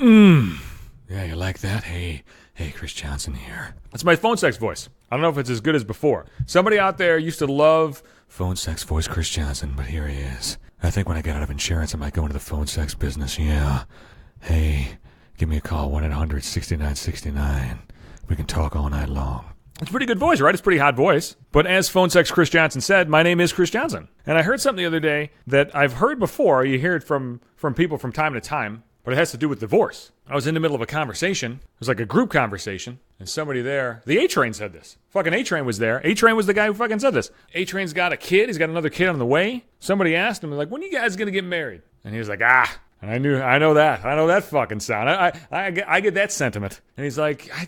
Yeah, you like that? Hey, Chris Johnson here. That's my phone sex voice. I don't know if it's as good as before. Somebody out there used to love phone sex voice Chris Johnson, but here he is. I think when I get out of insurance, I might go into the phone sex business, yeah. Hey, give me a call, 1-800-6969. We can talk all night long. It's a pretty good voice, right? It's a pretty hot voice. But as phone sex Chris Johnson said, my name is Chris Johnson. And I heard something the other day that I've heard before. You hear it from people from time to time, but it has to do with divorce. I was in the middle of a conversation. It was like a group conversation. And somebody there, the A-Train said this. Fucking A-Train was there. A-Train was the guy who fucking said this. A-Train's got a kid. He's got another kid on the way. Somebody asked him, like, when are you guys going to get married? And he was like, And I know that fucking sound. I get that sentiment. And he's like, I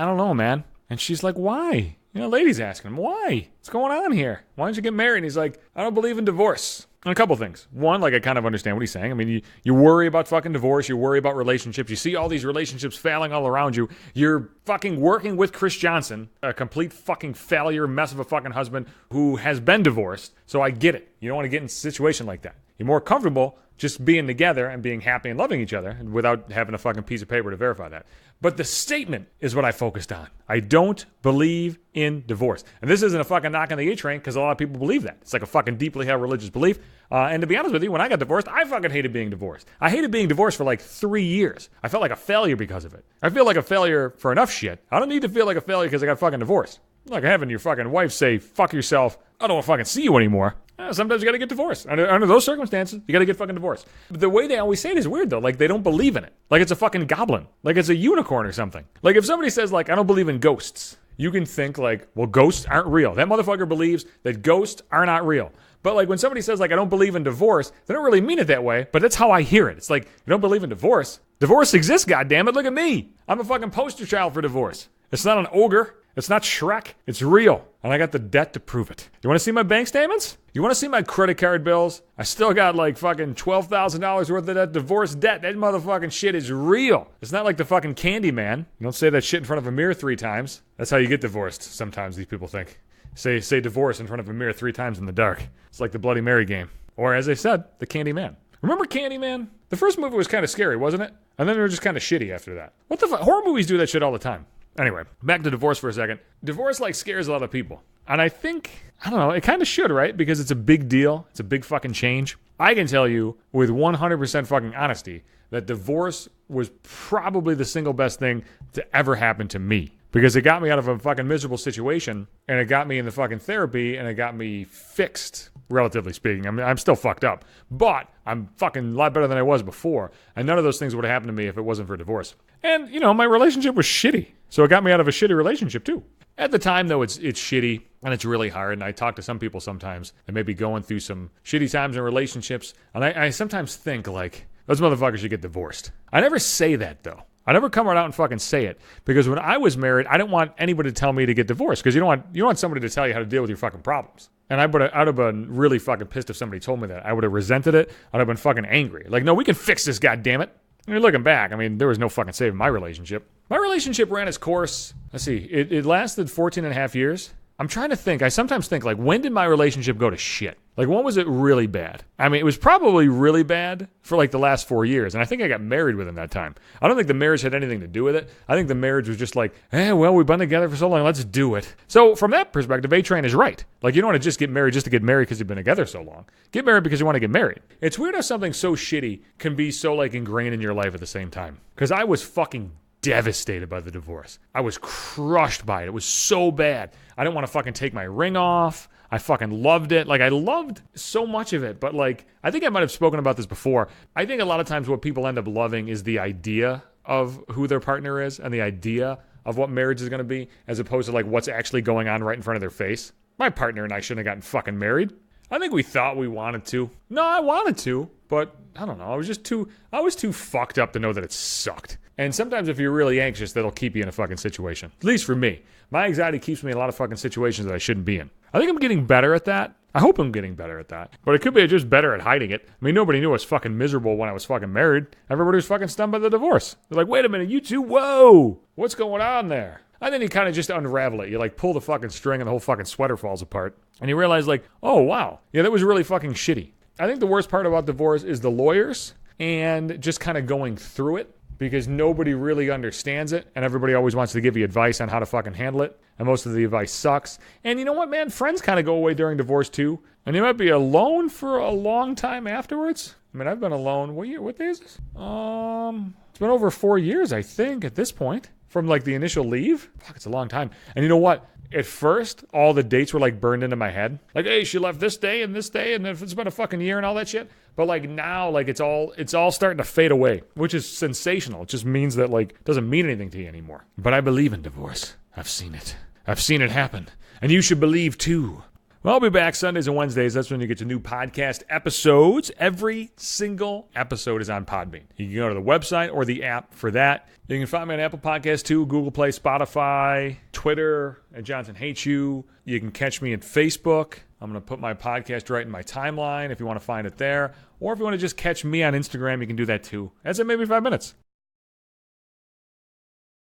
don't know, man. And she's like, why? You know, lady's asking him, why? What's going on here? Why don't you get married? And he's like, I don't believe in divorce. And a couple things. One, like, I kind of understand what he's saying. I mean, you worry about fucking divorce. You worry about relationships. You see all these relationships failing all around you. You're fucking working with Chris Johnson, a complete fucking failure, mess of a fucking husband who has been divorced. So I get it. You don't want to get in a situation like that. You're more comfortable just being together and being happy and loving each other without having a fucking piece of paper to verify that. But the statement is what I focused on. I don't believe in divorce. And this isn't a fucking knock on the A-Train because a lot of people believe that. It's like a fucking deeply held religious belief. And to be honest with you, when I got divorced, I fucking hated being divorced. I hated being divorced for like 3 years. I felt like a failure because of it. I feel like a failure for enough shit. I don't need to feel like a failure because I got fucking divorced. Like having your fucking wife say, fuck yourself, I don't want to fucking see you anymore. Sometimes you gotta get divorced. Under those circumstances, you gotta get fucking divorced. But the way they always say it is weird, though. Like, they don't believe in it. Like, it's a fucking goblin. Like, it's a unicorn or something. Like, if somebody says, like, I don't believe in ghosts, you can think, like, well, ghosts aren't real. That motherfucker believes that ghosts are not real. But, like, when somebody says, like, I don't believe in divorce, they don't really mean it that way, but that's how I hear it. It's like, you don't believe in divorce? Divorce exists, goddammit. Look at me. I'm a fucking poster child for divorce. It's not an ogre. It's not Shrek. It's real. And I got the debt to prove it. You want to see my bank statements? You want to see my credit card bills? I still got like fucking $12,000 worth of that divorce debt. That motherfucking shit is real. It's not like the fucking Candyman. You don't say that shit in front of a mirror 3 times. That's how you get divorced, sometimes these people think. Say divorce in front of a mirror 3 times in the dark. It's like the Bloody Mary game. Or as I said, the Candyman. Remember Candyman? The first movie was kind of scary, wasn't it? And then they were just kind of shitty after that. What the fuck? Horror movies do that shit all the time. Anyway, back to divorce for a second. Divorce, like, scares a lot of people. And I think, I don't know, it kind of should, right? Because it's a big deal. It's a big fucking change. I can tell you with 100% fucking honesty that divorce was probably the single best thing to ever happen to me. Because it got me out of a fucking miserable situation, and it got me in the fucking therapy, and it got me fixed, relatively speaking. I mean, I'm still fucked up, but I'm fucking a lot better than I was before. And none of those things would have happened to me if it wasn't for divorce. And, you know, my relationship was shitty. So it got me out of a shitty relationship, too. At the time, though, it's shitty, and it's really hard. And I talk to some people sometimes that may be going through some shitty times in relationships. And I sometimes think, like, those motherfuckers should get divorced. I never say that, though. I never come right out and fucking say it. Because when I was married, I didn't want anybody to tell me to get divorced. Because you don't want somebody to tell you how to deal with your fucking problems. And I'd have been really fucking pissed if somebody told me that. I would have resented it. I'd have been fucking angry. Like, no, we can fix this, goddammit. I mean, looking back, I mean, there was no fucking saving my relationship. My relationship ran its course. Let's see. It lasted 14 and a half years. I'm trying to think. I sometimes think, like, when did my relationship go to shit? Like, when was it really bad? I mean, it was probably really bad for, like, the last 4 years. And I think I got married within that time. I don't think the marriage had anything to do with it. I think the marriage was just like, well, we've been together for so long. Let's do it. So from that perspective, A-Train is right. Like, you don't want to just get married just to get married because you've been together so long. Get married because you want to get married. It's weird how something so shitty can be so, like, ingrained in your life at the same time. Because I was fucking devastated by the divorce. I was crushed by it. It was so bad. I didn't want to fucking take my ring off. I fucking loved it. Like, I loved so much of it. But, like, I think I might have spoken about this before. I think a lot of times what people end up loving is the idea of who their partner is and the idea of what marriage is going to be, as opposed to, like, what's actually going on right in front of their face. My partner and I shouldn't have gotten fucking married. I think we thought we wanted to. No, I wanted to, but I don't know. I was too fucked up to know that it sucked. And sometimes if you're really anxious, that'll keep you in a fucking situation. At least for me. My anxiety keeps me in a lot of fucking situations that I shouldn't be in. I think I'm getting better at that. I hope I'm getting better at that. But it could be just better at hiding it. I mean, nobody knew I was fucking miserable when I was fucking married. Everybody was fucking stunned by the divorce. They're like, wait a minute, you two, whoa, what's going on there? And then you kind of just unravel it. You, like, pull the fucking string and the whole fucking sweater falls apart. And you realize, like, oh, wow. Yeah, that was really fucking shitty. I think the worst part about divorce is the lawyers and just kind of going through it. because nobody really understands it, and everybody always wants to give you advice on how to fucking handle it, and most of the advice sucks. And you know what, man? Friends kind of go away during divorce too, and you might be alone for a long time afterwards. I mean, I've been alone. What day is this? It's been over 4 years, I think, at this point, from like the initial leave. Fuck, it's a long time. And you know what? At first, all the dates were like burned into my head. Like, hey, she left this day, and it's been a fucking year and all that shit. But like now, like it's all starting to fade away, which is sensational. It just means that like it doesn't mean anything to you anymore. But I believe in divorce. I've seen it. I've seen it happen. And you should believe too. Well, I'll be back Sundays and Wednesdays. That's when you get your new podcast episodes. Every single episode is on Podbean. You can go to the website or the app for that. You can find me on Apple Podcasts too, Google Play, Spotify, Twitter, at Johnson Hates You. You can catch me at Facebook. I'm going to put my podcast right in my timeline if you want to find it there. Or if you want to just catch me on Instagram, you can do that too. That's it, maybe 5 minutes.